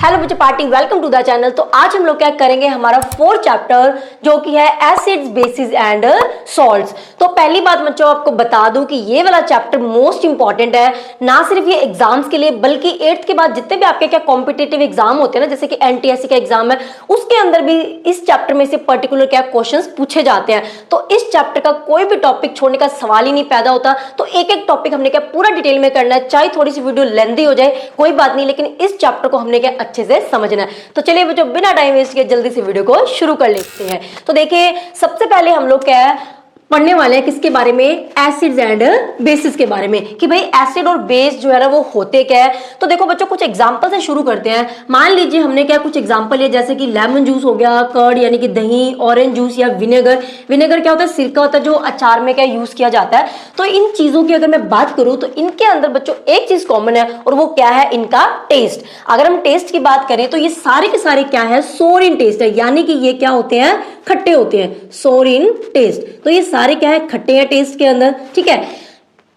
Hello बच्चों, party welcome to the channel. तो आज हम लोग क्या करेंगे, हमारा 4th चैप्टर जो कि है एसिड्स बेसिस एंड सॉल्ट्स। तो पहली बात बच्चों आपको बता दूं कि ये वाला चैप्टर मोस्ट इंपॉर्टेंट है, ना सिर्फ ये एग्जाम्स के लिए बल्कि 8th के बाद जितने भी आपके क्या कॉम्पिटेटिव एग्जाम होते हैं ना, जैसे कि एनटीएससी का एग्जाम है, उसके अंदर भी इस चैप्टर में से पर्टिकुलर क्या क्वेश्चंस पूछे जाते हैं। तो इस चैप्टर का कोई भी टॉपिक छोड़ने का सवाल ही नहीं पैदा होता। तो एक एक टॉपिक हमने क्या पूरा डिटेल में करना है, चाहे थोड़ी सी वीडियो लेंथी हो जाए कोई बात नहीं, लेकिन इस चैप्टर को हमने क्या अच्छे से समझना है। तो चलिए बच्चों बिना टाइम वेस्ट किए जल्दी से वीडियो को शुरू कर लेते हैं। तो देखिए सबसे पहले हम लोग क्या है पढ़ने वाले हैं किसके बारे में, एसिड्स एंड बेसिस के बारे में, कि भाई एसिड और बेस जो है ना वो होते क्या है। तो देखो बच्चों कुछ एग्जांपल से शुरू करते हैं। मान लीजिए हमने क्या कुछ एग्जांपल लिया, जैसे कि लेमन जूस हो गया, कर्ड यानी कि दही, ऑरेंज जूस या विनेगर। विनेगर क्या होता है, सिरका होता है जो अचार में क्या यूज किया जाता है। तो इन चीजों की अगर मैं बात करूं तो इनके अंदर बच्चों एक चीज कॉमन है और वो क्या है, इनका टेस्ट। अगर हम टेस्ट की बात करें तो ये सारे के सारे क्या है, सोर इन टेस्ट है, यानी कि ये क्या होते हैं, खट्टे होते हैं, सोर इन टेस्ट। तो ये सारे क्या है, खट्टे हैं टेस्ट के अंदर, ठीक है।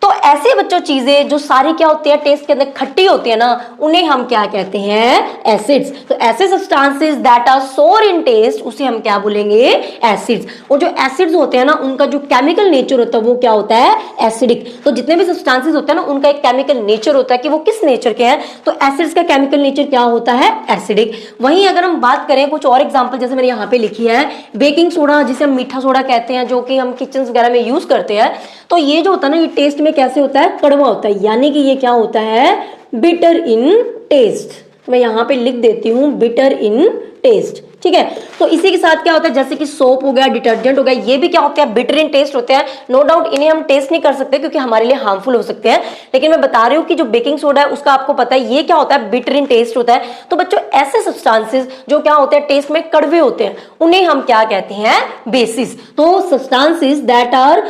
तो ऐसे बच्चों चीजें जो सारी क्या होती है टेस्ट के अंदर खट्टी होती है ना, उन्हें हम क्या कहते हैं, एसिड्स। तो ऐसे सब्सटेंसेस दैट आर सोर इन टेस्ट उसे हम क्या बोलेंगे, एसिड्स। और जो एसिड्स होते हैं ना उनका जो केमिकल नेचर होता है वो क्या होता है, एसिडिक। तो जितने भी सब्सटेंसेस होते हैं ना उनका एक केमिकल नेचर होता है कि वो किस नेचर के हैं। तो एसिड्स का केमिकल नेचर क्या होता है, एसिडिक। वहीं अगर हम बात करें कुछ और एग्जांपल, जैसे मैंने यहाँ पे लिखी है बेकिंग सोडा, जिसे हम मीठा सोडा कहते हैं, जो कि हम किचन वगैरह में यूज करते हैं। तो ये जो होता है ना, ये टेस्ट में कैसे होता है, कड़वा होता है, यानी कि ये क्या होता है, बिटर इन टेस्ट। मैं यहां पे लिख देती हूं बिटर इन टेस्ट, ठीक है। तो इसी के साथ क्या होता है, जैसे कि सोप हो गया, डिटर्जेंट हो गया, ये भी क्या होते हैं, बिटर इन टेस्ट होते हैं। नो डाउट इन्हें हम टेस्ट नहीं कर सकते क्योंकि हमारे लिए हार्मफुल हो सकते हैं, लेकिन मैं बता रही हूँ कि जो बेकिंग सोडा है उसका आपको पता है ये क्या होता है, बिटर इन टेस्ट होता है। तो बच्चों ऐसे सब्सटेंसेस जो क्या होते हैं टेस्ट में कड़वे होते हैं उन्हें हम क्या कहते हैं, बेसिस। तो substances that are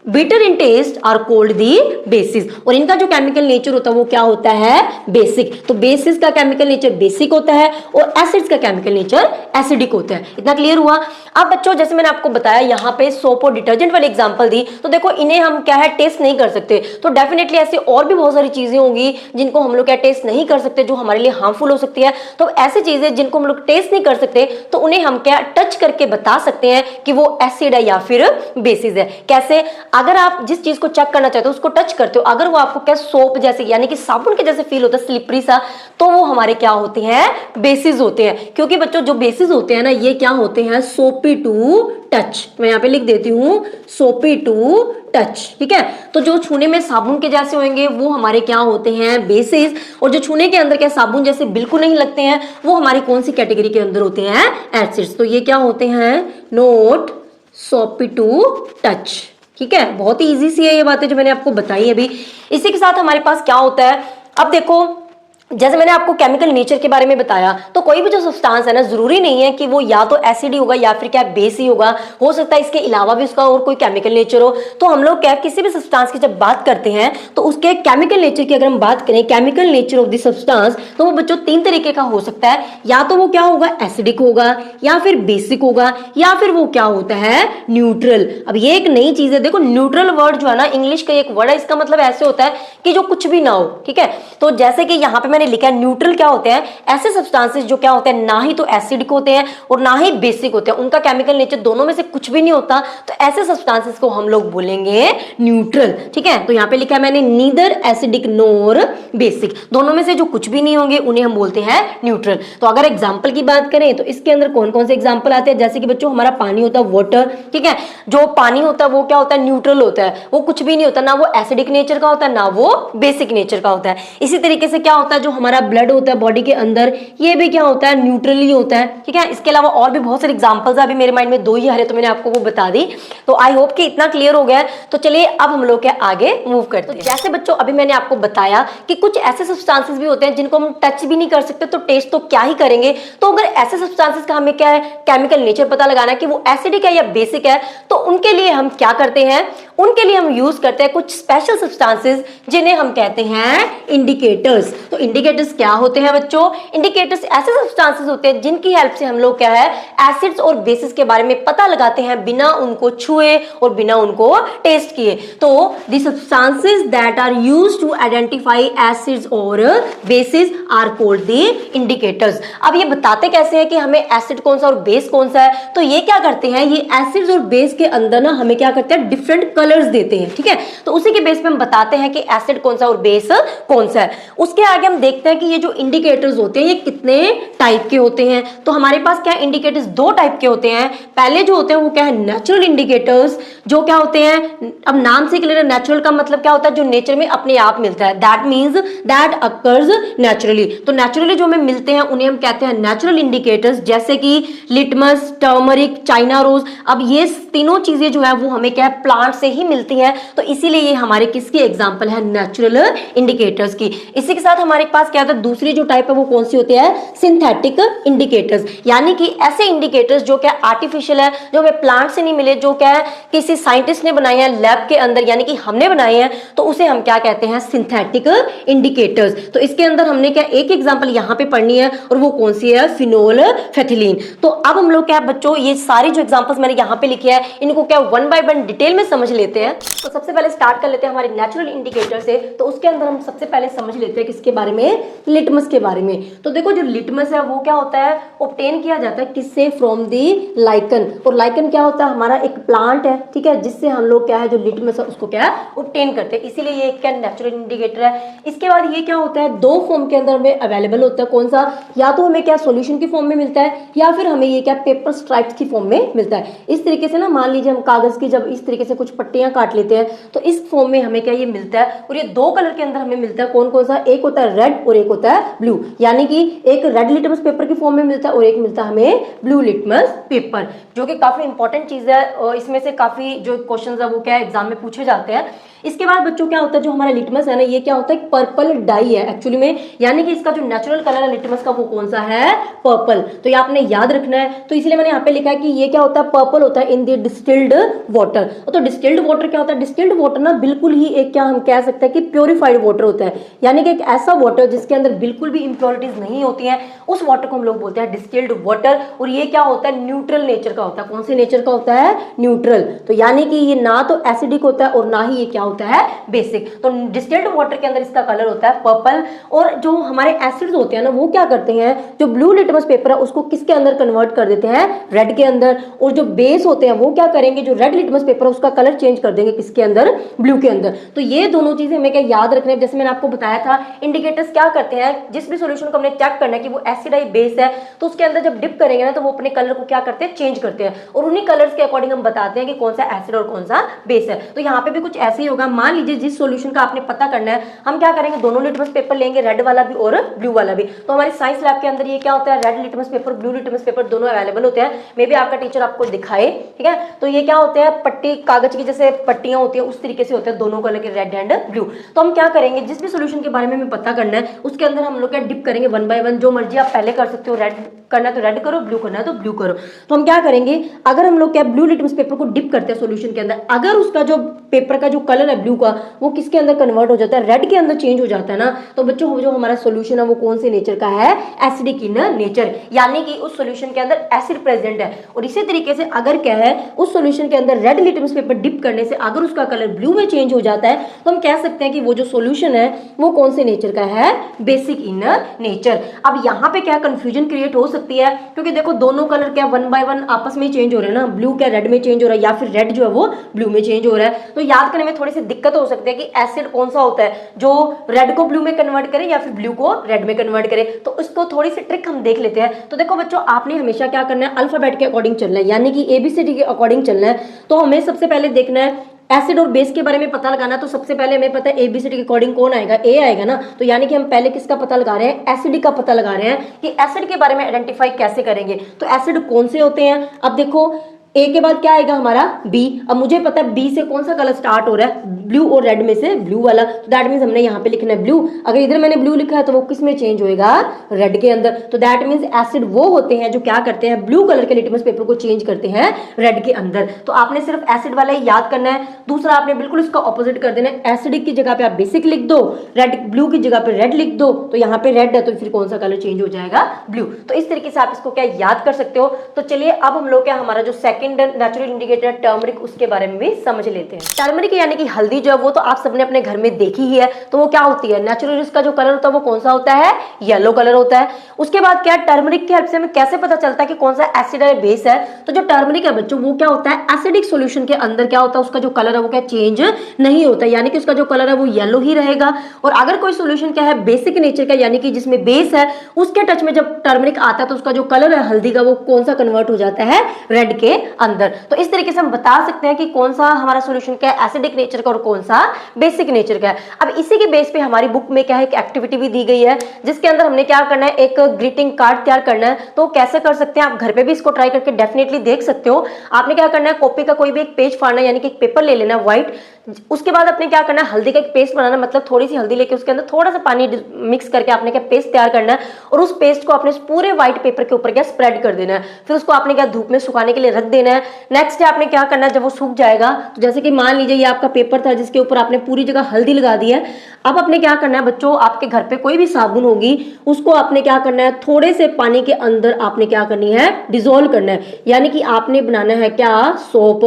bitter in taste are called the bases. और इनका जो केमिकल नेचर होता है वो क्या होता है, बेसिक। तो बेसिस का केमिकल नेचर बेसिक होता है और एसिड्स का केमिकल नेचर एसिडिक होता है। इतना क्लियर हुआ। अब बच्चों जैसे मैंने आपको बताया यहाँ पे सोप और डिटर्जेंट वाली एग्जांपल दी, तो देखो इन्हें हम क्या है टेस्ट नहीं कर सकते। तो डेफिनेटली ऐसी और भी बहुत सारी चीजें होंगी जिनको हम लोग क्या टेस्ट नहीं कर सकते, जो हमारे लिए हार्मफुल हो सकती है। तो ऐसी चीजें जिनको हम लोग टेस्ट नहीं कर सकते तो उन्हें हम क्या टच करके बता सकते हैं कि वो एसिड है या फिर बेसिस है। कैसे, अगर आप जिस चीज को चेक करना चाहते हो उसको टच करते हो, अगर वो आपको क्या सोप जैसे यानी कि साबुन के जैसे फील होता है, स्लिपरी सा, तो वो हमारे क्या होते हैं, बेसिस होते हैं। क्योंकि बच्चों जो बेसिस होते हैं ना ये क्या होते हैं, सोपी टू टच। मैं यहाँ पे लिख देती हूँ सोपी टू टच, ठीक है। तो जो छूने में साबुन के जैसे होंगे वो हमारे क्या होते हैं, बेसिस। और जो छूने के अंदर क्या साबुन जैसे बिल्कुल नहीं लगते हैं वो हमारी कौन सी कैटेगरी के अंदर होते हैं, एसिड्स। तो ये क्या होते हैं, नोट सोपी टू टच, ठीक है। बहुत ही इजी सी है ये बातें जो मैंने आपको बताई अभी। इसी के साथ हमारे पास क्या होता है, अब देखो जैसे मैंने आपको केमिकल नेचर के बारे में बताया, तो कोई भी जो सब्सटेंस है ना जरूरी नहीं है कि वो या तो एसिड ही होगा या फिर क्या बेस ही होगा, हो सकता है इसके अलावा भी उसका और कोई केमिकल नेचर हो। तो हम लोग क्या किसी भी सब्सटेंस की जब बात करते हैं तो उसके केमिकल नेचर की अगर हम बात करें, chemical nature of the substance, तो वो बच्चों 3 तरीके का हो सकता है। या तो वो क्या होगा, एसिडिक होगा, या फिर बेसिक होगा, या फिर वो क्या होता है, न्यूट्रल। अब ये एक नई चीज है, देखो न्यूट्रल वर्ड जो है ना इंग्लिश का एक वर्ड है, इसका मतलब ऐसे होता है कि जो कुछ भी ना हो, ठीक है। तो जैसे कि यहाँ पे मैंने लिखा है न्यूट्रल क्या होते हैं, ऐसे सब्सटेंसेस जो क्या होते हैं ना ही तो एसिडिक होते हैं और ना ही बेसिक होते हैं, उनका केमिकल नेचर दोनों में से कुछ भी नहीं होता। तो ऐसे सब्सटेंसेस को हम लोग बोलेंगे न्यूट्रल, ठीक है। तो यहाँ पे लिखा है मैंने नीदर एसिडिक नोर बेसिक, दोनों में से जो कुछ भी नहीं होंगे उन्हें हम बोलते हैं न्यूट्रल। तो अगर एग्जाम्पल की बात करें तो इसके अंदर कौन कौन से एग्जाम्पल आते हैं, जैसे कि बच्चों हमारा पानी होता है, वाटर, ठीक है। जो पानी होता है वो क्या होता है, न्यूट्रल होता है, वो कुछ भी नहीं होता, ना वो एसिडिक नेचर का होता है ना वो बेसिक नेचर का होता है। इसी तरीके से क्या होता है, जो हमारा ब्लड होता है बॉडी के अंदर, ये भी क्या होता है, न्यूट्रल ही होता है, ठीक है। इसके अलावा और भी बहुत सारे एग्जांपल्स है, अभी मेरे माइंड में 2 ही आ रहे तो मैंने आपको वो बता दी। तो आई होप कि इतना क्लियर हो गया है। तो चलिए अब हम लोग के आगे मूव करते हैं। जैसे बच्चों अभी मैंने आपको बताया कि कुछ ऐसे सब्सटेंसेस भी होते हैं जिनको हम टच भी नहीं कर सकते, तो टेस्ट तो क्या ही करेंगे। तो अगर ऐसे सब्सटेंसेस का हमें क्या है, केमिकल नेचर पता लगाना है कि वो एसिडिक है या बेसिक है, तो उनके लिए हम क्या करते हैं, उनके लिए हम यूज करते हैं कुछ स्पेशल सब्सटेंसेस जिन्हें हम कहते हैं इंडिकेटर्स। तो इंडिकेटर्स क्या होते हैं बच्चों? इंडिकेटर्स ऐसे सब्सटेंसेस होते हैं जिनकी हेल्प से हम लोग क्या है एसिड्स और बेसिस के बारे में पता लगाते हैं बिना उनको छुए और बिना उनको टेस्ट किए। तो the substances that are used to identify acids और bases are called the indicators. अब ये बताते कैसे हैं कि हमें एसिड कौन सा और बेस कौन सा है? तो ये क्या करते हैं, ये एसिड्स और बेस के अंदर ना हमें क्या करते हैं डिफरेंट कलर्स देते हैं, ठीक है। तो उसी के बेस पे हम बताते हैं कि एसिड कौन सा और बेस कौन सा है। उसके आगे हम देखते हैं कि ये जो इंडिकेटर्स होते हैं ये कितने टाइप के होते हैं। तो हमारे पास क्या इंडिकेटर्स दो टाइप के होते हैं। पहले जो होते हैं वो क्या है नेचुरल इंडिकेटर्स, जो क्या होते हैं, अब नाम से क्लियर, नेचुरल का मतलब क्या होता है, जो नेचर में अपने आप मिलता है, that means that occurs naturally. तो नेचुरली जो हमें मिलते हैं उन्हें हम कहते हैं नेचुरल इंडिकेटर्स, जैसे कि लिटमस, टर्मरिक, चाइना रोज। अब ये तीनों चीजें जो है वो हमें क्या है प्लांट से ही मिलती हैं, तो इसीलिए ये हमारे किसकी एग्जांपल है, नेचुरल इंडिकेटर्स की। इसी के साथ हमारे पास क्या होता है दूसरी जो टाइप है वो कौन सी होती है, सिंथेटिक इंडिकेटर्स, यानी कि ऐसे इंडिकेटर्स जो क्या आर्टिफिशियल है, जो हमें प्लांट से नहीं मिले, जो क्या है किसी साइंटिस्ट ने बनाए हैं लैब के अंदर, यानी कि हमने बनाए हैं, तो उसे हम क्या कहते हैं, सिंथेटिक इंडिकेटर्स। तो इसके अंदर हमने क्या एक एग्जांपल यहां पे पढ़नी है और वो कौन सी है, फिनोल फेथिलीन। तो अब हम लोग क्या बच्चों ये सारी जो एग्जांपल्स मैंने यहां पे लिखे हैं इनको क्या वन बाय वन डिटेल में समझ लेते हैं। तो सबसे पहले स्टार्ट कर लेते हैं हमारे नेचुरल इंडिकेटर से। तो उसके अंदर हम सबसे पहले समझ लेते हैं किसके बारे में, लिटमस के बारे में। तो देखो जो लिटमस है वो क्या होता है, ऑब्टेन किया जाता है किससे, फ्रॉम दी लाइकन। और लाइकन क्या होता है, हमारा एक प्लांट है, ठीक है, जिससे हम लोग क्या है जो लिटमस है उसको क्या ऑब्टेन करते हैं, इसीलिए ये क्या नेचुरल इंडिकेटर है। इसके बाद ये क्या होता है, दो फॉर्म के अंदर में अवेलेबल होता है, कौन सा, या तो हमें क्या सॉल्यूशन की फॉर्म में मिलता है या फिर हमें ये क्या पेपर स्ट्राइप्स की फॉर्म में मिलता है। इस तरीके से ना मान लीजिए हम कागज की जब इस तरीके से कुछ पट्टियां काट लेते हैं तो इस फॉर्म में हमें क्या ये मिलता है, और ये दो कलर के अंदर हमें मिलता है, कौन कौन सा, एक होता है रेड और एक होता है ब्लू, यानी कि एक रेड लिटमस पेपर की फॉर्म में मिलता है और एक मिलता है हमें ब्लू लिटमस पेपर, जो कि काफी इंपॉर्टेंट चीज है और इसमें से काफी जो क्वेश्चंस है वो क्या एग्जाम में पूछे जाते हैं। इसके बाद बच्चों क्या होता है, जो हमारा लिटमस है ना ये क्या होता है, पर्पल डाई है एक्चुअली में, यानी कि इसका जो नेचुरल कलर है लिटमस का वो कौन सा है, पर्पल। तो ये आपने याद रखना है, तो इसलिए मैंने यहाँ पे लिखा है कि ये क्या होता है, पर्पल होता है इन द डिस्टिल्ड वाटर। तो डिस्टिल्ड वाटर क्या होता है, डिस्टिल्ड वाटर ना बिल्कुल ही एक क्या हम कह सकते हैं कि प्योरीफाइड वाटर होता है, यानी कि एक ऐसा वाटर जिसके अंदर बिल्कुल भी इंप्योरिटीज नहीं होती हैं, उस वाटर को हम लोग बोलते हैं डिस्टिल्ड वाटर। और ये क्या होता है, न्यूट्रल नेचर का होता है। कौन से नेचर का होता है, न्यूट्रल। तो यानी कि ये ना तो एसिडिक होता है और ना ही ये क्या होता है, बेसिक। तो डिस्टिल्ड वाटर के अंदर इसका कलर होता है पर्पल। और जो हमारे एसिड्स होते हैं ना वो क्या करते हैं, जो ब्लू लिटमस पेपर है उसको किसके अंदर कन्वर्ट कर देते हैं, रेड के अंदर। और जो बेस होते हैं वो क्या करेंगे, जो रेड लिटमस पेपर है उसका कलर चेंज कर देंगे किसके अंदर, ब्लू के अंदर। तो ये दोनों चीजें हमें क्या याद रखने, जैसे मैंने आपको बताया था इंडिकेटर्स क्या करते हैं, जिस भी सॉल्यूशन को हमने चेक करना है कि वो एसिड है बेस है, तो उसके अंदर जब डिप करेंगे ना तो वो अपने कलर को क्या करते हैं, चेंज करते हैं, और उन्हीं कलर्स के अकॉर्डिंग हम बताते हैं कि कौन सा एसिड और कौन सा बेस है। तो यहाँ पे भी कुछ ऐसे ही होगा, मान लीजिए जिस सॉल्यूशन का आपने पता करना है, हम क्या करेंगे, दोनों लिटमस पेपर लेंगे, रेड वाला भी और ब्लू वाला भी। तो हमारी साइंस लैब के अंदर ये क्या होता है, red litmus paper, blue litmus paper दोनों अवेलेबल होते हैं। मे बी आपका टीचर आपको दिखाए, ठीक है। तो ये क्या होते हैं, पट्टी कागज की जैसे पट्टियां होती है उस तरीके से होते हैं, दोनों कलर के रेड एंड ब्लू। तो हम क्या करेंगे, जिस भी सॉल्यूशन के बारे में हमें पता करना है उसके अंदर हम लोग क्या डिप करेंगे वन बाय वन, जो मर्जी आप पहले कर सकते हो, रेड करना है तो रेड करो, ब्लू करना है तो ब्लू करो। तो हम क्या करेंगे, अगर हम लोग क्या ब्लू लिटमस पेपर को डिप करते हैं सॉल्यूशन के अंदर, अगर उसका जो पेपर का जो कलर है ब्लू का वो किसके अंदर कन्वर्ट हो जाता है, रेड के अंदर चेंज हो जाता है ना, तो बच्चों जो हमारा सॉल्यूशन है वो कौन से नेचर का है, एसिडिक इन नेचर, यानी कि उस सॉल्यूशन के अंदर एसिड प्रेजेंट है। और इसी तरीके से अगर क्या है उस सॉल्यूशन के अंदर रेड लिटमस पेपर डिप करने से अगर उसका कलर ब्लू में चेंज हो जाता है तो हम कह सकते हैं कि वो जो सॉल्यूशन है वो कौन से नेचर का है, बेसिक इन नेचर। अब यहाँ पे क्या कंफ्यूजन क्रिएट हो सकती है, क्योंकि देखो दोनों कलर क्या वन बाय वन आपस में चेंज हो रहे हैं ना, ब्लू क्या रेड में चेंज हो रहा है या फिर रेड जो है वो ब्लू में चेंज हो रहा है। तो याद करने में थोड़ी सी दिक्कत हो सकती है कि एसिड कौन सा होता है जो रेड को ब्लू में कन्वर्ट करे या फिर ब्लू को रेड में कन्वर्ट करे। तो इसको थोड़ी सी ट्रिक हम देख लेते हैं। तो देखो बच्चों आपने हमेशा क्या करना है, अल्फाबेट के अकॉर्डिंग चलना है, यानी कि एबीसीडी के अकॉर्डिंग चलना है। तो हमें सबसे पहले देखना है एसिड और बेस के बारे में पता लगाना। तो सबसे पहले हमें पता है एबीसीडी के अकॉर्डिंग कौन आएगा, ए आएगा ना। तो यानी कि हम पहले किसका पता लगा रहे हैं, एसिड का पता लगा रहे हैं कि एसिड के बारे में आइडेंटिफाई कैसे करेंगे। तो एसिड कौन से होते हैं, अब देखो ए के बाद क्या आएगा हमारा बी। अब मुझे पता है बी से कौन सा कलर स्टार्ट हो रहा है, ब्लू और रेड में से ब्लू वाला, तो दैट मीन्स हमने यहाँ पे लिखना है ब्लू। अगर इधर मैंने ब्लू लिखा है तो वो किस में चेंज होएगा, रेड के अंदर। तो दैट मीन्स एसिड वो होते हैं जो क्या करते हैं, ब्लू कलर के लिटमस पेपर को चेंज करते हैं रेड के अंदर। तो आपने सिर्फ एसिड वाला ही याद करना है। दूसरा आपने बिल्कुल इसका ऑपोजिट कर देना है, एसिडिक की जगह पे आप बेसिक लिख दो, रेड ब्लू की जगह पे रेड लिख दो, तो यहाँ पे रेड है तो फिर कौन सा कलर चेंज हो जाएगा, ब्लू। तो इस तरीके से आप इसको क्या याद कर सकते हो। तो चलिए अब हम लोग क्या हमारा जो सेकंड नेचुरल इंडिकेटर टर्मरिक, उसके बारे में भी समझ लेते हैं। टर्मरिक यानी कि हल्दी जो है वो तो आप सबने अपने घर में देखी ही है। तो वो क्या होती है, नेचुरल इसका जो कलर होता है वो कौन सा होता है, येलो कलर होता है। उसके बाद क्या टर्मरिक की हेल्प से हमें कैसे पता चलता है कि कौन सा एसिड है बेस है। तो जो टर्मरिक है बच्चों वो क्या होता है, एसिडिक सॉल्यूशन के अंदर क्या होता है, उसका जो कलर है वो क्या चेंज नहीं होता है, यानी कि उसका जो कलर है वो येलो ही रहेगा। और अगर कोई सॉल्यूशन क्या है बेसिक नेचर का, यानी कि जिसमें बेस है, उसके टच में जब टर्मरिक आता है तो उसका जो कलर है हल्दी का वो कौन सा कन्वर्ट हो जाता है, रेड के अंदर। तो इस तरीके से हम बता सकते हैं कि कौन सा हमारा सॉल्यूशन क्या है, एसिडिक नेचर का और कौन सा बेसिक नेचर का है। अब इसी के बेस पे हमारी बुक में क्या है, एक एक्टिविटी भी दी गई है जिसके अंदर हमने क्या करना है, एक ग्रीटिंग कार्ड तैयार करना है। तो कैसे कर सकते हैं, आप घर पे भी इसको ट्राई करके डेफिनेटली देख सकते हो। आपने क्या करना है, कॉपी का कोई भी एक पेज फाड़ना है, यानी कि एक पेपर ले लेना व्हाइट। उसके बाद आपने क्या करना है, हल्दी का एक पेस्ट बनाना, मतलब थोड़ी सी हल्दी लेके उसके अंदर थोड़ा सा पानी मिक्स करके आपने क्या पेस्ट तैयार करना है, और उस पेस्ट को आपने पूरे व्हाइट पेपर के ऊपर क्या स्प्रेड कर देना है। फिर उसको आपने क्या धूप में सुखाने के लिए रख देना है। नेक्स्ट डे आपने क्या करना है, जब वो सूख जाएगा, तो जैसे कि मान लीजिए ये आपका पेपर था जिसके ऊपर आपने पूरी जगह हल्दी लगा दी है। अब आपने क्या करना है बच्चों, आपके घर पे कोई भी साबुन होगी उसको आपने क्या करना है, थोड़े से पानी के अंदर आपने क्या करनी है, डिसॉल्व करना है, यानी कि आपने बनाना है क्या, सोप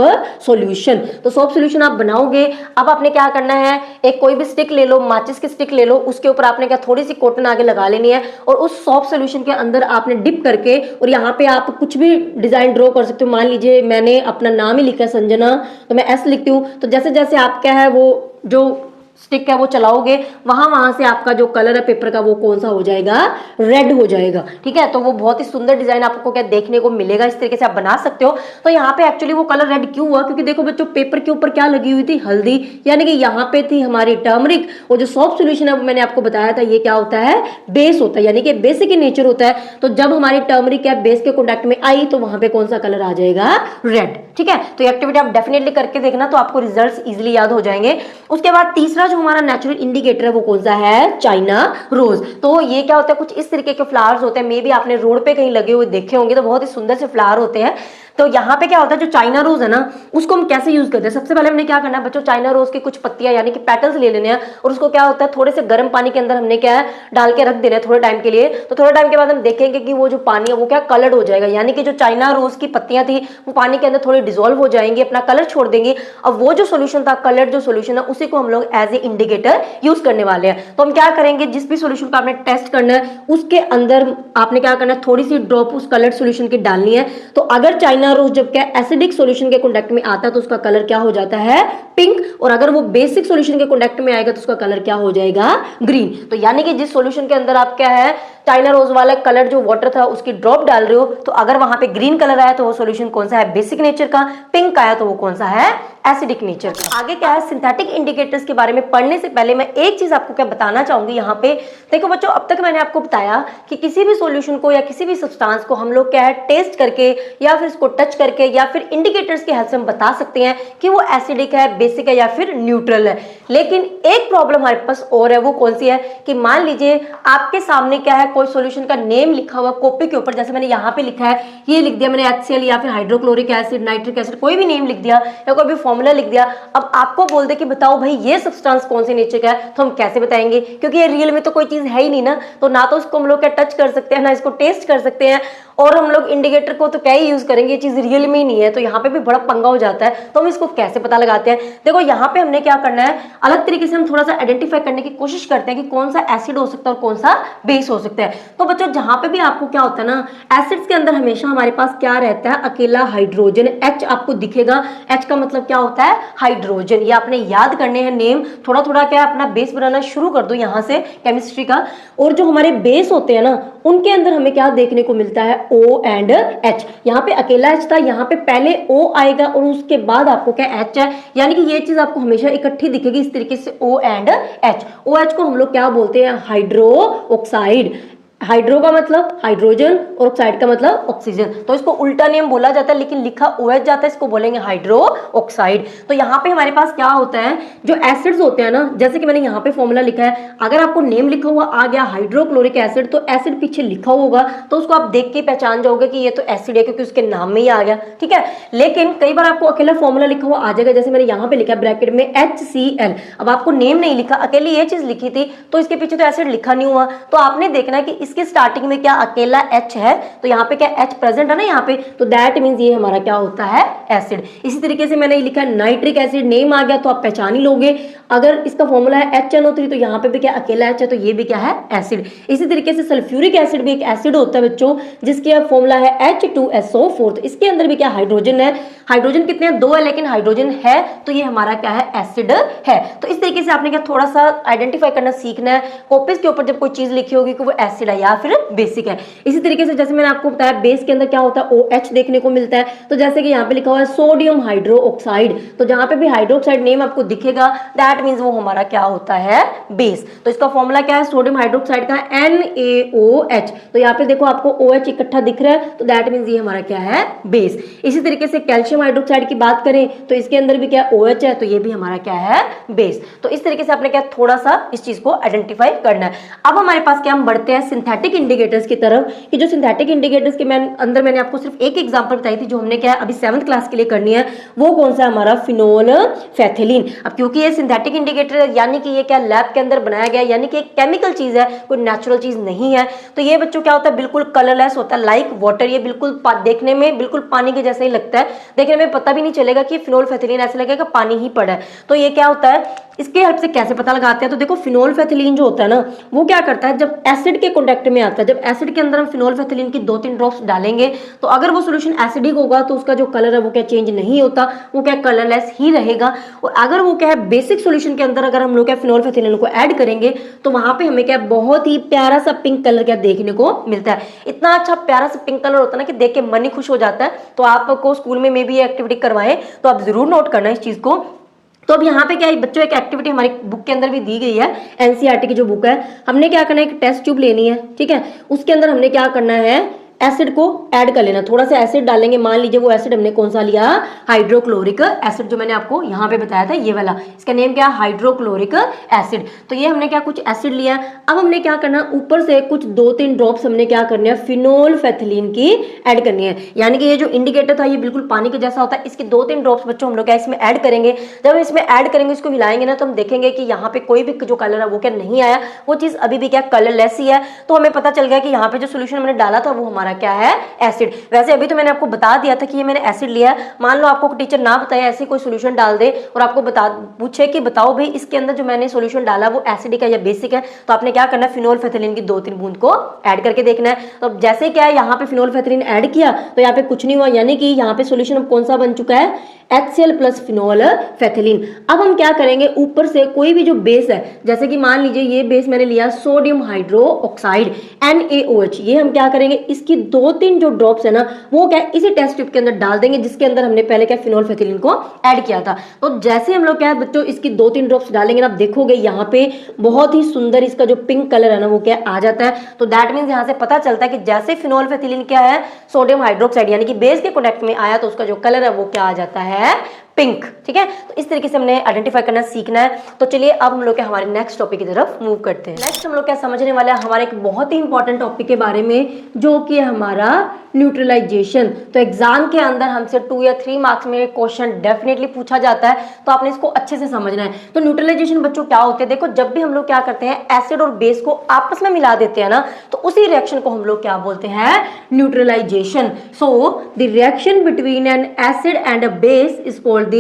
सॉल्यूशन। तो सोप सॉल्यूशन आप बनाओगे। अब आपने क्या करना है, एक कोई भी स्टिक ले लो, माचिस की स्टिक ले लो, उसके ऊपर आपने क्या थोड़ी सी कॉटन आगे लगा लेनी है, और उस सोप सॉल्यूशन के अंदर आपने डिप करके, और यहाँ पे आप कुछ भी डिजाइन ड्रॉ कर सकते हो। मान लीजिए मैंने अपना नाम ही लिखा है संजना, तो मैं एस लिखती हूँ। तो जैसे जैसे आप क्या है वो जो स्टिक है वो चलाओगे, वहां से आपका जो कलर है पेपर का वो कौन सा हो जाएगा, रेड हो जाएगा। ठीक है, तो वो बहुत ही सुंदर डिजाइन आपको क्या देखने को मिलेगा। इस तरीके से आप बना सकते हो। तो यहाँ पे एक्चुअली वो कलर रेड क्यों हुआ, क्योंकि देखो बच्चों पेपर के ऊपर क्या लगी हुई थी, हल्दी, यानी कि यहाँ पे थी हमारी टर्मरिक। और जो सॉफ्ट सोल्यूशन है मैंने आपको बताया था ये क्या होता है, बेस होता है, यानी कि बेसिक इन नेचर होता है। तो जब हमारी टर्मरिक क्या बेस के कॉन्टेक्ट में आई तो वहां पे कौन सा कलर आ जाएगा, रेड। ठीक है, तो ये एक्टिविटी आप डेफिनेटली करके देखना, तो आपको रिजल्ट्स इजीली याद हो जाएंगे। उसके बाद तीसरा जो हमारा नेचुरल इंडिकेटर है वो कौन सा है, चाइना रोज। तो ये क्या होता है, कुछ इस तरीके के फ्लावर्स होते हैं, मे बी आपने रोड पे कहीं लगे हुए देखे होंगे, तो बहुत ही सुंदर से फ्लावर होते हैं। तो यहाँ पे क्या होता है, जो चाइना रोज है ना उसको हम कैसे यूज करते हैं। सबसे पहले हमने क्या करना है बच्चों, चाइना रोज की कुछ पत्तियां यानी कि पेटल्स ले लेने हैं, और उसको क्या होता है थोड़े से गर्म पानी के अंदर हमने क्या है डाल के रख देना है थोड़े टाइम के लिए। तो थोड़े टाइम के बाद हम देखेंगे कि वो जो पानी है वो क्या कलर्ड हो जाएगा, यानी कि जो चाइना रोज की पत्तियां थी वो पानी के अंदर थोड़ी डिजोल्व हो जाएंगी, अपना कलर छोड़ देंगी। अब वो जो सोल्यूशन था, कलर्ड जो सोल्यूशन है, उसी को हम लोग एज ए इंडिकेटर यूज करने वाले हैं। तो हम क्या करेंगे, जिस भी सोल्यूशन को आपने टेस्ट करना है उसके अंदर आपने क्या करना है, थोड़ी सी ड्रॉप उस कलर्ड सोल्यूशन की डालनी है। तो अगर चाइना रोज जब क्या एसिडिक सॉल्यूशन के कांटेक्ट में आता है तो उसका कलर क्या हो जाता है, पिंक। और अगर वो बेसिक सॉल्यूशन के कांटेक्ट में आएगा तो उसका कलर क्या हो जाएगा, ग्रीन। तो यानी कि जिस सॉल्यूशन के अंदर आप क्या है चाइना रोज वाला कलर जो वाटर था उसकी ड्रॉप डाल रहे हो, तो अगर वहां पे ग्रीन कलर आया तो वो सॉल्यूशन कौन सा है, बेसिक नेचर का। पिंक आया तो वो कौन सा है, एसिडिक नेचर का। आगे क्या है, सिंथेटिक इंडिकेटर्स के बारे में पढ़ने से पहले मैं एक चीज आपको क्या बताना चाहूंगी। यहाँ पे देखो बच्चों, अब तक मैंने आपको बताया कि किसी भी सॉल्यूशन को या किसी भी सब्सटेंस को हम लोग क्या है टेस्ट करके या फिर इसको टच करके या फिर इंडिकेटर्स की हेल्प से हम बता सकते हैं कि वो एसिडिक है, बेसिक है या फिर न्यूट्रल है। लेकिन एक प्रॉब्लम हमारे पास और है, वो कौन सी है कि मान लीजिए आपके सामने क्या है कोई सॉल्यूशन का नेम लिखा हुआ कॉपी के ऊपर, जैसे मैंने यहाँ पे लिखा है, ये लिख दिया मैंने HCl या फिर हाइड्रोक्लोरिक एसिड, नाइट्रिक एसिड, कोई भी नेम लिख दिया या कोई भी फॉर्मूला लिख दिया। अब आपको बोल दे कि बताओ भाई ये सब्सटेंस कौन से नेचर का है, तो हम कैसे बताएंगे, क्योंकि ये रियल में तो कोई चीज है ही नहीं ना। तो ना तो इसको हम लोग क्या टच कर सकते हैं, ना इसको टेस्ट कर सकते हैं, और हम लोग इंडिकेटर को तो क्या ही यूज करेंगे, ये चीज रियल में ही नहीं है। तो यहाँ पे भी बड़ा पंगा हो जाता है। तो हम इसको कैसे पता लगाते हैं, देखो यहाँ पे हमने क्या करना है, अलग तरीके से हम थोड़ा सा आइडेंटिफाई करने की कोशिश करते हैं कि कौन सा एसिड हो सकता है और कौन सा बेस हो सकता है। तो बच्चों जहां पे भी आपको क्या होता है ना, एसिड्स के अंदर हमेशा हमारे पास क्या रहता है, अकेला हाइड्रोजन, H आपको दिखेगा। H का मतलब क्या होता है, हाइड्रोजन। ये आपने याद करने हैं नेम, थोड़ा थोड़ा क्या अपना बेस बनाना शुरू कर दो यहाँ से केमिस्ट्री का। और जो हमारे बेस होते हैं ना उनके अंदर हमें क्या देखने को मिलता है, O एंड H। यहाँ पे अकेला H था, यहाँ पे पहले O आएगा और उसके बाद आपको क्या H है, यानी कि ये चीज आपको हमेशा इकट्ठी दिखेगी इस तरीके से, O एंड H। OH को हम लोग क्या बोलते हैं, हाइड्रो ऑक्साइड। हाइड्रो का मतलब हाइड्रोजन और ऑक्साइड का मतलब ऑक्सीजन, तो इसको उल्टा नेम बोला जाता है लेकिन लिखा OH जाता है, इसको बोलेंगे हाइड्रो ऑक्साइड। तो यहाँ पे हमारे पास क्या होता है, जो एसिड्स होते हैं ना, जैसे कि मैंने यहाँ पे फॉर्मूला लिखा है, अगर आपको नेम लिखा हुआ आ गया हाइड्रोक्लोरिक एसिड तो एसिड पीछे लिखा होगा तो उसको आप देख के पहचान जाओगे कि ये तो एसिड है क्योंकि उसके नाम में ही आ गया, ठीक है। लेकिन कई बार आपको अकेला फॉर्मूला लिखा हुआ आ जाएगा, जैसे मैंने यहाँ पे लिखा है ब्रैकेट में HCl, अब आपको नेम नहीं लिखा, अकेली ये चीज लिखी थी तो इसके पीछे तो एसिड लिखा नहीं हुआ, तो आपने देखना है कि इसके स्टार्टिंग में क्या अकेला H है, तो यहाँ पे क्या H प्रेजेंट है ना यहाँ पे, तो दैट मींस ये हमारा क्या होता है, एसिड। इसी तरीके से मैंने लिखा है नाइट्रिक एसिड, नेम आ गया तो आप पहचान ही लोगे। अगर इसका फॉर्मूला है HNO3 तो यहाँ पे भी क्या अकेला H है तो ये भी क्या है, एसिड। इसी तरीके से सल्फ्यूरिक एसिड भी एक एसिड होता है बच्चों, जिसका फॉर्मूला है H2SO4, तो इसके अंदर भी क्या हाइड्रोजन है, हाइड्रोजन कितने हैं, 2 है, लेकिन हाइड्रोजन है तो ये हमारा क्या है, एसिड है। तो इस तरीके से आपने क्या थोड़ा सा आइडेंटिफाई करना सीखना है, कॉपीज के ऊपर जब कोई चीज लिखी होगी कि वो एसिड है या फिर बेसिक है। इसी तरीके से जैसे मैंने आपको बताया बेस के अंदर क्या होता है, OH देखने को मिलता है, तो जैसे कि यहाँ पे लिखा हुआ है सोडियम हाइड्रो ऑक्साइड, तो जहां पे भी हाइड्रोक्साइड नेम आपको दिखेगा दैट मींस वो हमारा क्या होता है, बेस। तो इसका फॉर्मूला क्या है, सोडियम हाइड्रोक्साइड का NaOH, तो यहाँ पे देखो आपको OH इकट्ठा दिख रहा है तो दैट मींस ये हमारा क्या है, बेस। इसी तरीके से कैल्शियम हाइड्रोक्साइड की बात करें तो इसके अंदर भी क्या OH है, तो ये भी हमारा क्या है, बेस। तो इस तरीके से आपने क्या थोड़ा सा इस चीज को आइडेंटिफाई करना है। अब हमारे पास क्या, हम बढ़ते हैं सिंथेटिक इंडिकेटर्स की तरफ, कि जो सिंथेटिक इंडिकेटर्स के अंदर मैंने आपको सिर्फ एक एग्जांपल बताई थी जो हमने क्या है अभी 7th क्लास के लिए करनी है, वो कौन सा हमारा फिनोल फैथिलीन। अब क्योंकि ये सिंथेटिक इंडिकेटर है यानी कि ये क्या लैब के अंदर बनाया गया, यानी कि एक केमिकल चीज है, कोई नेचुरल चीज नहीं है, तो ये बच्चों क्या होता है, बिल्कुल कलरलेस होता है, लाइक वाटर, ये बिल्कुल देखने में बिल्कुल पानी के जैसा ही लगता है, देखने में पता भी नहीं चलेगा कि फिनोल फैथिलीन, ऐसा लगेगा पानी ही पड़ा है। तो ये क्या होता है, इसके हेल्प से कैसे पता लगाते हैं, तो देखो फिनोल फैथिलीन जो होता है ना वो क्या करता है, जब एसिड के कांटेक्ट में आता है, जब एसिड के अंदर हम फिनोल फैथिलीन की 2-3 ड्रॉप्स डालेंगे तो अगर वो सॉल्यूशन एसिडिक होगा तो उसका जो कलर है वो क्या चेंज नहीं होता, वो क्या कलरलेस ही रहेगा। और अगर वो क्या है बेसिक सॉल्यूशन के अंदर अगर हम लोग क्या फिनोल फैथिलीन को ऐड करेंगे तो वहां पे हमें क्या बहुत ही प्यारा सा पिंक कलर क्या देखने को मिलता है। इतना अच्छा प्यारा सा पिंक कलर होता है ना कि देख के मन ही खुश हो जाता है। तो आपको स्कूल में भी ये एक्टिविटी करवाएं तो आप जरूर नोट करना इस चीज को। तो अब यहाँ पे क्या है बच्चों, एक एक्टिविटी हमारी बुक के अंदर भी दी गई है, एनसीईआरटी की जो बुक है, हमने क्या करना है, एक टेस्ट ट्यूब लेनी है, ठीक है, उसके अंदर हमने क्या करना है, एसिड को ऐड कर लेना, थोड़ा सा एसिड डालेंगे, मान लीजिए वो एसिड हमने कौन सा लिया, हाइड्रोक्लोरिक एसिड, जो मैंने आपको यहाँ पे बताया था ये वाला, इसका नेम क्या है, हाइड्रोक्लोरिक एसिड। तो ये हमने क्या कुछ एसिड लिया है, अब हमने क्या करना है, ऊपर से कुछ 2-3 ड्रॉप्स हमने क्या करनी है, फिनोल फैथिलीन की ऐड करनी है। यानी कि ये जो इंडिकेटर था ये बिल्कुल पानी के जैसा होता है, इसके 2-3 ड्रॉप्स बच्चों हम लोग क्या इसमें ऐड करेंगे। जब हम इसमें ऐड करेंगे, इसको हिलाएंगे ना, तो हम देखेंगे कि यहाँ पे कोई भी जो कलर है वो क्या नहीं आया, वो चीज अभी भी क्या कलरलेस ही है। तो हमें पता चल गया कि यहाँ पे जो सोल्यूशन हमने डाला था वो हमारा क्या है, एसिड। वैसे अभी तो मैंने आपको बता दिया था कि ये मैंने एसिड लिया है। मान लो आपको टीचर ना बताए ऐसे कोई सॉल्यूशन डाल दे और आपको पूछे कि बताओ भाई इसके अंदर जो मैंने सॉल्यूशन डाला वो एसिडिक है या बेसिक है, तो आपने क्या करना है, फिनोल फैथिलीन की 2-3 बूंद को ऐड करके देखना है। तो जैसे क्या है यहाँ पे फिनोल फैथिलीन ऐड किया तो यहाँ पे कुछ नहीं हुआ, यानी कि यहाँ पे सॉल्यूशन अब कौन सा बन चुका है, HCl प्लस फिनोल फैथिलीन। अब हम क्या करेंगे, ऊपर से कोई भी जो बेस है, जैसे कि मान लीजिए ये बेस मैंने लिया सोडियम हाइड्रो ऑक्साइड NaOH, ये हम क्या करेंगे, इसकी 2-3 जो ड्रॉप्स है ना वो क्या इसी टेस्ट ट्यूब के अंदर डाल देंगे जिसके अंदर हमने पहले क्या फिनोल फैथिलीन को ऐड किया था। तो जैसे हम लोग क्या है बच्चों इसकी 2-3 ड्रॉप्स डालेंगे ना, आप देखोगे यहाँ पे बहुत ही सुंदर इसका जो पिंक कलर है ना वो क्या आ जाता है। तो दैट मीन्स यहाँ से पता चलता है कि जैसे फिनोल फैथिलीन क्या है, सोडियम हाइड्रोक्साइड यानी कि बेस के कॉन्टेक्ट में आया तो उसका जो कलर है वो क्या आ जाता है, पिंक। ठीक है, तो इस तरीके से हमने आइडेंटिफाई करना सीखना है। तो चलिए अब हम लोग क्या हमारे नेक्स्ट टॉपिक की तरफ मूव करते हैं। नेक्स्ट हम लोग क्या समझने वाले हैं हमारे एक बहुत ही इंपॉर्टेंट टॉपिक के बारे में, जो कि है हमारा न्यूट्रलाइजेशन। तो एग्जाम के अंदर हमसे 2 या 3 मार्क्स में क्वेश्चन डेफिनेटली पूछा जाता है, तो आपने इसको अच्छे से समझना है। तो न्यूट्रलाइजेशन बच्चों क्या होते हैं, देखो जब भी हम लोग क्या करते हैं एसिड और बेस को आपस में मिला देते हैं ना, तो उसी रिएक्शन को हम लोग क्या बोलते हैं, neutralisation. So the reaction between an acid and a base is called the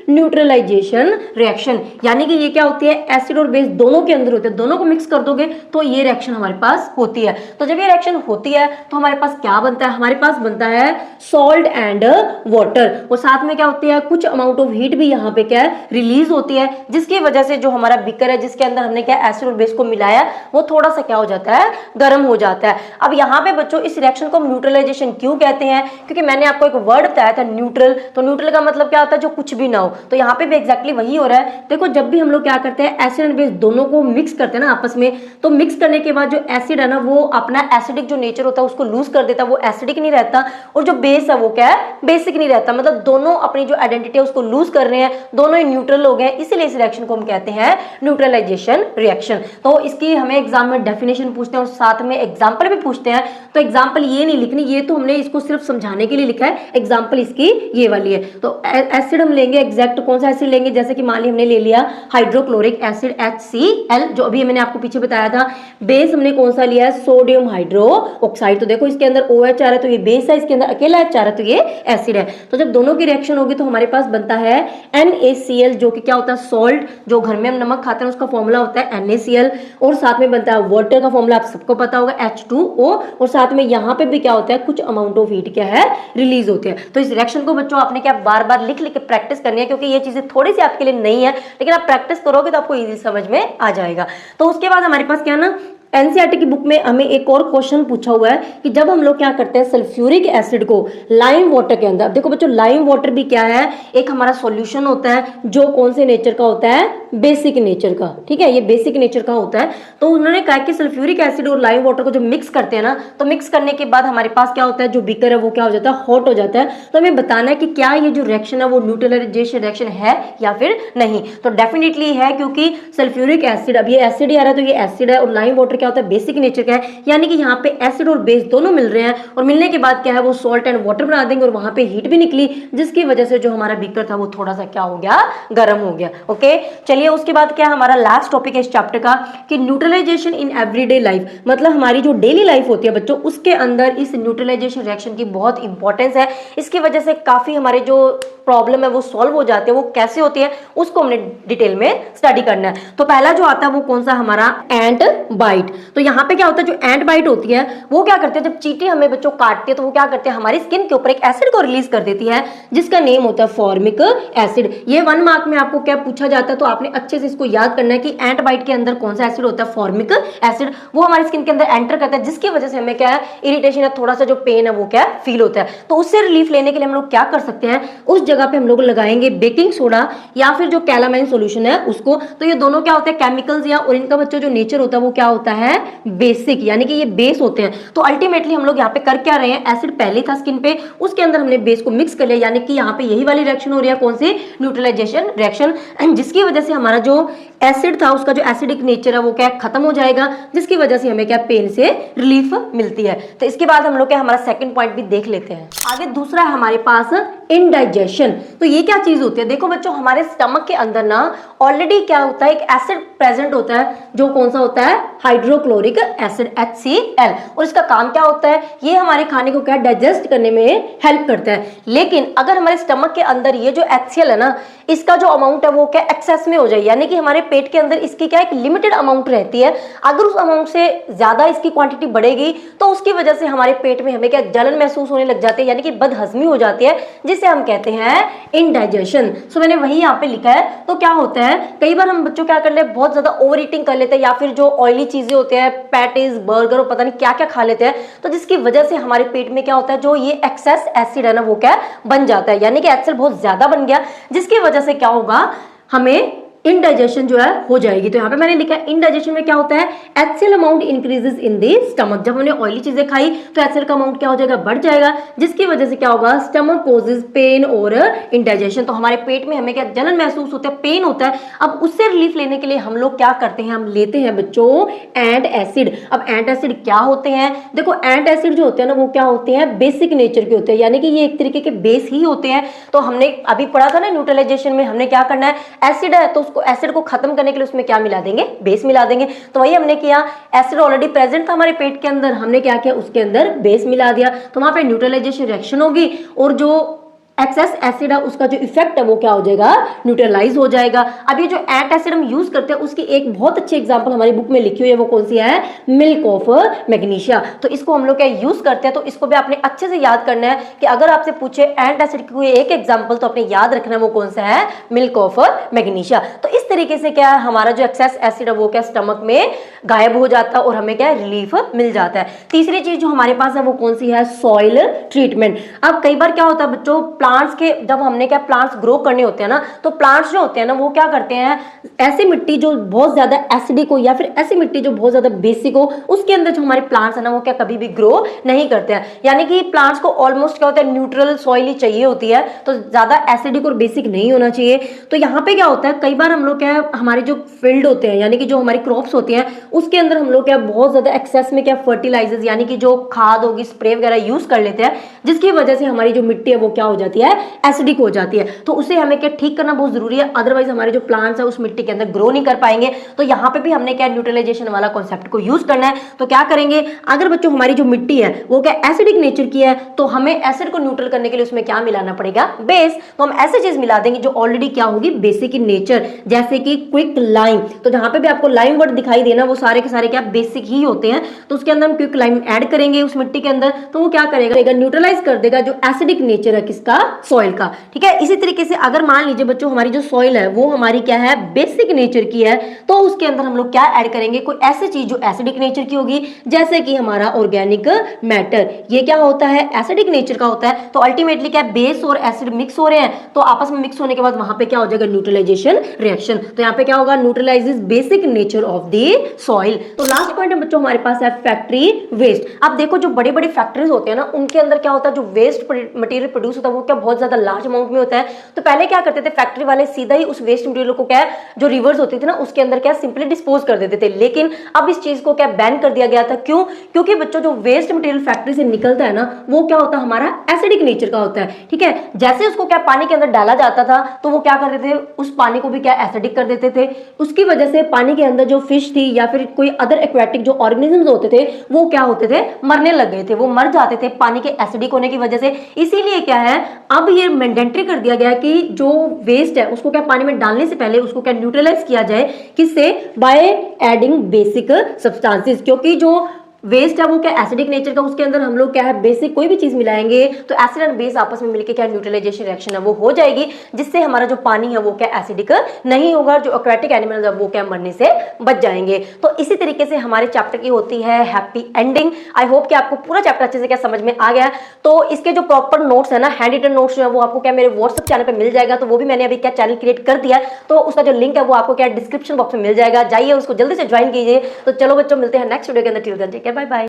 neutralisation reaction. यानी कि ये क्या होती है, एसिड और बेस दोनों के अंदर होते हैं, दोनों को मिक्स कर दोगे तो ये रिएक्शन हमारे पास होती है। तो जब ये रिएक्शन होती है तो हमारे पास क्या बनता है, हमारे पास बनता है सॉल्ट एंड वाटर, और साथ में क्या होती है, कुछ अमाउंट ऑफ हीट भी यहाँ पे क्या है रिलीज होती है, जिसकी वजह से जो हमारा बीकर है जिसके अंदर हमने क्या एसिड और बेस को मिलाया वो थोड़ा सा क्या हो जाता है, गर्म हो जाता है। अब यहाँ पे बच्चों इस रिएक्शन को हम न्यूट्रलाइजेशन क्यों कहते हैं, क्योंकि मैंने आपको एक वर्ड बताया था न्यूट्रल। तो न्यूट्रल का मतलब क्या होता है, जो कुछ भी ना हो। तो यहाँ पे भी एग्जैक्टली वही हो रहा है। देखो जब भी हम लोग क्या करते हैं एसिड एंड बेस दोनों को मिक्स करते हैं ना आपस में, तो मिक्स करने के बाद जो एसिड है ना वो अपना एसिडिक जो नेचर होता है उसको लूज कर देता है, वो एसिडिक नहीं रहता, और जो बेस है वो क्या है बेसिक नहीं रहता। मतलब दोनों अपनी जो आइडेंटिटी है उसको लूज कर रहे हैं, दोनों ही न्यूट्रल हो गए, इसीलिए इस रिएक्शन को हम कहते हैं न्यूट्रलाइजेशन रिएक्शन। तो इसकी हमें एग्जाम में डेफिनेशन पूछते हैं और साथ में एग्जाम्पल भी पूछते हैं। तो एग्जाम्पल ये नहीं लिखनी, ये तो हमने इसको सिर्फ समझाने के लिए लिखा है, एग्जाम्पल इसकी ये वाली है। तो एसिड हम लेंगे, एग्जैक्ट कौन सा एसिड लेंगे, जैसे कि मान ली हमने ले लिया हाइड्रोक्लोरिक एसिड HCl, जो अभी मैंने आपको पीछे बताया था। बेस हमने कौन सा लिया है, सोडियम हाइड्रोक्साइड। तो देखो इसके अंदर OH आ रहा है तो ये बेस है, इसके अंदर अकेला H आ रहा है तो ये एसिड है। तो जब दोनों की रिएक्शन होगी तो हमारे पास बनता है NaCl, जो कि क्या होता है सॉल्ट, जो घर में हम नमक खाते हैं उसका फॉर्मूला होता है NaCl, और साथ में बनता है वाटर का फॉर्मूला आप सबको पता होगा H2O, और साथ में यहाँ पे भी क्या होता है कुछ अमाउंट ऑफ हीट क्या है रिलीज होती है। तो इस रिएक्शन को बच्चों आपने क्या बार बार लिख लिख के प्रैक्टिस करनी है, क्योंकि ये चीजें थोड़ी सी आपके लिए नहीं है, लेकिन आप प्रैक्टिस करोगे तो आपको इजी समझ में आ जाएगा। तो उसके बाद हमारे पास क्या ना एनसीईआरटी की बुक में हमें एक और क्वेश्चन पूछा हुआ है कि जब हम लोग क्या करते हैं सल्फ्यूरिक एसिड को लाइम वाटर के अंदर, देखो बच्चों लाइम वाटर भी क्या है एक हमारा सॉल्यूशन होता है जो कौन से नेचर का होता है बेसिक नेचर का, ठीक है, ये बेसिक नेचर का होता है। तो उन्होंने कहा कि सल्फ्यूरिक एसिड और लाइम वाटर को जब मिक्स करते हैं ना, तो मिक्स करने के बाद हमारे पास क्या होता है जो बीकर है वो क्या हो जाता है हॉट हो जाता है। तो हमें बताना है कि क्या ये जो रिएक्शन है वो न्यूट्रलाइजेशन रिएक्शन है या फिर नहीं। तो डेफिनेटली है, क्योंकि सल्फ्यूरिक एसिड, अब ये एसिड ही आ रहा है तो ये एसिड है, और लाइम वाटर क्या होता है बेसिक नेचर का है, यानी कि यहाँ पे एसिड और बेस दोनों मिल रहे हैं, और मिलने के बाद क्या है वो सॉल्ट एंड वाटर बना देंगे, और वहां पे हीट भी निकली जिसकी वजह से जो हमारा बीकर था वो थोड़ा सा क्या हो गया गर्म हो गया। ओके, चलिए उसके बाद क्या हमारा लास्ट टॉपिक है इस चैप्टर का कि न्यूट्रलाइजेशन इन एवरीडे लाइफ, मतलब हमारी जो डेली लाइफ होती है बच्चों उसके अंदर इस न्यूट्रलाइजेशन रिएक्शन की बहुत इंपॉर्टेंस है। इसकी वजह से काफी हमारे जो प्रॉब्लम है वो सॉल्व हो जाते हैं। वो कैसे होती है उसको हमने डिटेल में स्टडी करना है। तो पहला जो आता है वो कौन सा हमारा एंट बाइट। तो यहाँ पे क्या होता है जो एंट बाइट होती है वो क्या करते हैं जब चींटी हमें बच्चों काटती है तो वो क्या करते हैं हमारी स्किन के ऊपर एक एसिड को रिलीज कर देती है जिसका नेम होता है फॉर्मिक एसिड। ये 1 मार्क में आपको क्या पूछा जाता है तो आपने अच्छे से इसको याद करना है कि एंट बाइट के अंदर कौन सा एसिड होता है फॉर्मिक एसिड। वो हमारी स्किन के अंदर एंटर करता है जिसकी वजह से हमें क्या है इरिटेशन है, थोड़ा सा जो पेन है वो क्या फील होता है। तो उससे रिलीफ लेने के लिए हम लोग क्या कर सकते हैं, उस जगह पे हम लोग लगाएंगे बेकिंग सोडा या फिर जो कैलामाइन सॉल्यूशन है उसको। तो ये दोनों क्या होते हैं केमिकल्स या, और इनका बच्चों जो नेचर होता है वो क्या होता है बेसिक, यानी कि ये बेस होते हैं। तो अल्टीमेटली हम लोग यहाँ पे कर क्या रहे हैं, एसिड पहले था स्किन पे, उसके अंदर हमने बेस को मिक्स कर लिया, यानी कि यहाँ पे यही वाली रिएक्शन हो रही है कौन सी न्यूट्रलाइजेशन रिएक्शन, जिसकी वजह से हमारा जो एसिड था उसका जो एसिडिक नेचर है वो क्या खत्म हो जाएगा, जिसकी वजह से हमें क्या पेन से रिलीफ मिलती है। तो इसके बाद हम लोग क्या हमारा सेकंड पॉइंट भी देख लेते हैं। आगे दूसरा है हमारे पास इनडाइजेशन। तो ये क्या चीज होती है, देखो बच्चों हमारे स्टमक के अंदर ना ऑलरेडी क्या होता है एक एसिड प्रेजेंट होता है जो कौन सा होता है हाइड्रोक्लोरिक एसिड HCl, और इसका काम क्या होता है ये हमारे खाने को क्या डाइजेस्ट करने में हेल्प करता है। लेकिन अगर हमारे स्टमक के अंदर ये जो HCl है ना इसका जो अमाउंट है वो क्या एक्सेस में हो जाए, यानी कि हमारे पेट के अंदर इसकी क्या एक लिमिटेड अमाउंट रहती है, अगर उस अमाउंट से ज्यादा इसकी क्वांटिटी बढ़ेगी तो उसकी वजह से हमारे पेट में हमें क्या जलन महसूस होने लग जाती है, यानी कि बदहजमी हो जाती है, जिसे हम कहते हैं इनडाइजेशन। सो मैंने वही यहाँ पे लिखा है। तो क्या होता है कई बार हम बच्चों क्या कर ले बहुत ज्यादा ओवर ईटिंग कर लेते हैं, या फिर जो ऑयली चीजें होते हैं पैटीज बर्गर और पता नहीं क्या क्या खा लेते हैं, तो जिसकी वजह से हमारे पेट में क्या होता है जो ये एक्सेस एसिड है ना वो क्या बन जाता है, यानी कि एसिड बहुत ज्यादा बन गया, जिसकी वजह से क्या होगा हमें इनडाइजेशन जो है हो जाएगी। तो यहाँ पे मैंने लिखा है इनडाइजेशन में क्या होता है HCl amount increases in the stomach. जब हमने ऑयली चीजें खाई तो HCl का अमाउंट क्या हो जाएगा बढ़ जाएगा, जिसकी वजह से क्या होगा स्टमक कोजेस पेन और इनडाइजेशन। तो हमारे पेट में हमें क्या जलन महसूस होता है, पेन होता है। अब उससे रिलीफ लेने के लिए हम लोग क्या करते हैं, हम लेते हैं बच्चों एंट एसिड। अब एंट एसिड क्या होते हैं, देखो एंट एसिड जो होते हैं ना वो क्या होते हैं बेसिक नेचर के होते हैं, यानी कि ये एक तरीके के बेस ही होते हैं। तो हमने अभी पढ़ा था ना न्यूट्रलाइजेशन में हमने क्या करना है, एसिड है तो उसको एसिड को खत्म करने के लिए उसमें क्या मिला देंगे बेस मिला देंगे। तो वही हमने किया, एसिड ऑलरेडी प्रेजेंट था हमारे पेट के अंदर, हमने क्या किया उसके अंदर बेस मिला दिया, तो वहां पे न्यूट्रलाइजेशन रिएक्शन होगी और जो एक्सेस एसिड है उसका जो इफेक्ट है वो क्या हो जाएगा न्यूट्रलाइज हो जाएगा। अब ये जो एंट एसिड हम यूज करते हैं उसकी एक बहुत अच्छी एग्जांपल हमारी बुक में लिखी हुई है, वो कौन सी है मिल्क ऑफ मैग्नीशिया। तो इसको हम लोग क्या यूज करते हैं, तो इसको भी आपने अच्छे से याद करना है कि अगर आपसे पूछे एंट एसिड की कोई एक एग्जाम्पल तो आपने याद रखना है वो कौन सा है मिल्क ऑफ मैग्नीशिया। तो इस तरीके से क्या है हमारा जो एक्सेस एसिड है वो क्या स्टमक में गायब हो जाता है और हमें क्या रिलीफ मिल जाता है। तीसरी चीज जो हमारे पास है वो कौन सी है सॉइल ट्रीटमेंट। अब कई बार क्या होता है बच्चों प्लांट्स के, जब हमने क्या प्लांट्स ग्रो करने होते हैं ना, तो प्लांट्स जो होते हैं ना वो क्या करते हैं, ऐसी मिट्टी जो बहुत ज्यादा एसिडिक हो या फिर ऐसी मिट्टी जो बहुत ज्यादा बेसिक हो, उसके अंदर जो हमारे प्लांट्स है ना वो क्या कभी भी ग्रो नहीं करते हैं। यानी कि प्लांट्स को ऑलमोस्ट क्या होता है, न्यूट्रल सॉइल ही चाहिए होती है, तो ज्यादा एसिडिक और बेसिक नहीं होना चाहिए। तो यहाँ पे क्या होता है, कई बार हम लोग क्या है, हमारे जो फील्ड होते हैं यानी कि जो हमारी क्रॉप्स होती हैं उसके अंदर हम लोग क्या बहुत ज्यादा एक्सेस में क्या फर्टिलाइजर्स यानी कि जो खाद होगी, स्प्रे वगैरह यूज कर लेते हैं, जिसकी वजह से हमारी जो मिट्टी है वो क्या हो जाती है, एसिडिक हो जाती है। तो उसे हमें क्या ठीक करना बहुत जरूरी है, अदरवाइज हमारे जो प्लांट्स है उस मिट्टी के अंदर ग्रो नहीं कर पाएंगे। तो यहाँ पे भी हमने क्या न्यूट्रलाइजेशन वाला कॉन्सेप्ट को यूज करना है। तो क्या करेंगे, अगर बच्चों हमारी जो मिट्टी है वो क्या एसिडिक नेचर की है, तो हमें एसिड को न्यूट्रल करने के लिए उसमें क्या मिलाना पड़ेगा, बेस। तो हम ऐसी चीज मिला देंगे जो ऑलरेडी क्या होगी, बेसिक इन नेचर, जैसे कि क्विक लाइम। तो जहां पे भी आपको लाइम वर्ड दिखाई देना वो सारे के सारे क्या बेसिक ही होते हैं। तो उसके अंदर हम क्विक लाइम ऐड करेंगे उस मिट्टी के अंदर, तो वो क्या करेगा, न्यूट्रलाइज कर देगा जो एसिडिक नेचर है किसका, सॉइल का। ठीक है, इसी तरीके से अगर मान लीजिए बच्चों हमारी जो सॉइल है वो हमारी क्या है, बेसिक नेचर की है, तो उसके अंदर हम लोग क्या ऐड करेंगे, कोई ऐसी चीज जो एसिडिक नेचर की होगी, जैसे कि हमारा ऑर्गेनिक मैटर। ये क्या होता है, एसिडिक नेचर का होता है। तो अल्टीमेटली क्या बेस और एसिड मिक्स हो रहे हैं, तो आपस में मिक्स होने के बाद वहां पे क्या हो जाएगा, न्यूट्रलाइजेशन रिएक्शन। तो यहाँ पे क्या होगा, neutralises basic nature of the soil. तो लास्ट पॉइंट है बच्चों हमारे पास है फैक्ट्री वेस्ट। अब देखो जो बड़ी बड़ी फैक्ट्रीज होते हैं ना, उनके अंदर क्या होता है, जो वेस्ट मटेरियल प्रोड्यूस होता है वो क्या बहुत ज्यादा लार्ज अमाउंट में होता है। तो पहले क्या करते थे फैक्ट्री वाले, सीधा ही उस वेस्ट मटेरियल को क्या जो रिवर्स होती थी ना उसके अंदर क्या सिंपली डिस्पोज कर देते थे। लेकिन अब इस चीज को क्या बैन कर दिया गया था। क्यों? क्योंकि बच्चों जो वेस्ट मटेरियल फैक्ट्री से निकलता है ना वो क्या होता है, हमारा एसिडिक नेचर का होता है। ठीक है, जैसे उसको क्या पानी के अंदर डाला जाता था तो वो क्या कर देते थे, उस पानी को भी क्या एसिडिक कर देते थे। उसकी वजह से पानी के अंदर जो फिश थी या फिर कोई अदर एक्वेटिक जो ऑर्गेनिजम्स होते थे वो क्या होते थे, मरने लग गए थे, वो मर जाते थे पानी के एसिडिक होने की वजह से। इसीलिए क्या है, अब ये मैंडेटरी कर दिया गया कि जो वेस्ट है उसको क्या पानी में डालने से पहले उसको क्या न्यूट्रलाइज किया जाए, किससे, बाय एडिंग बेसिक सब्सटेंसेस। क्योंकि जो वेस्ट है वो क्या एसिडिक नेचर का, उसके अंदर हम लोग क्या है बेसिक कोई भी चीज मिलाएंगे तो एसिड एंड बेस आपस में मिलकर क्या न्यूट्रलाइजेशन रिएक्शन है वो हो जाएगी, जिससे हमारा जो पानी है वो क्या एसिडिक नहीं होगा, जो एक्वेटिक एनिमल्स है वो क्या मरने से बच जाएंगे। तो इसी तरीके से हमारे चैप्टर की होती है हैप्पी एंडिंग। आई होप कि आपको पूरा चैप्टर अच्छे से क्या समझ में आ गया। तो इसके जो प्रॉपर नोट्स है ना, हैंड रिटन नोट्स जो है वो आपको क्या मेरे व्हाट्सएप चैनल पे मिल जाएगा। तो वो भी मैंने अभी क्या चैनल क्रिएट कर दिया, तो उसका जो लिंक है वो आपको क्या डिस्क्रिप्शन बॉक्स में मिल जाएगा, जाइए उसको जल्दी से ज्वाइन कीजिए। तो चलो बच्चों मिलते हैं नेक्स्ट वीडियो के अंदर, till then take care, bye bye.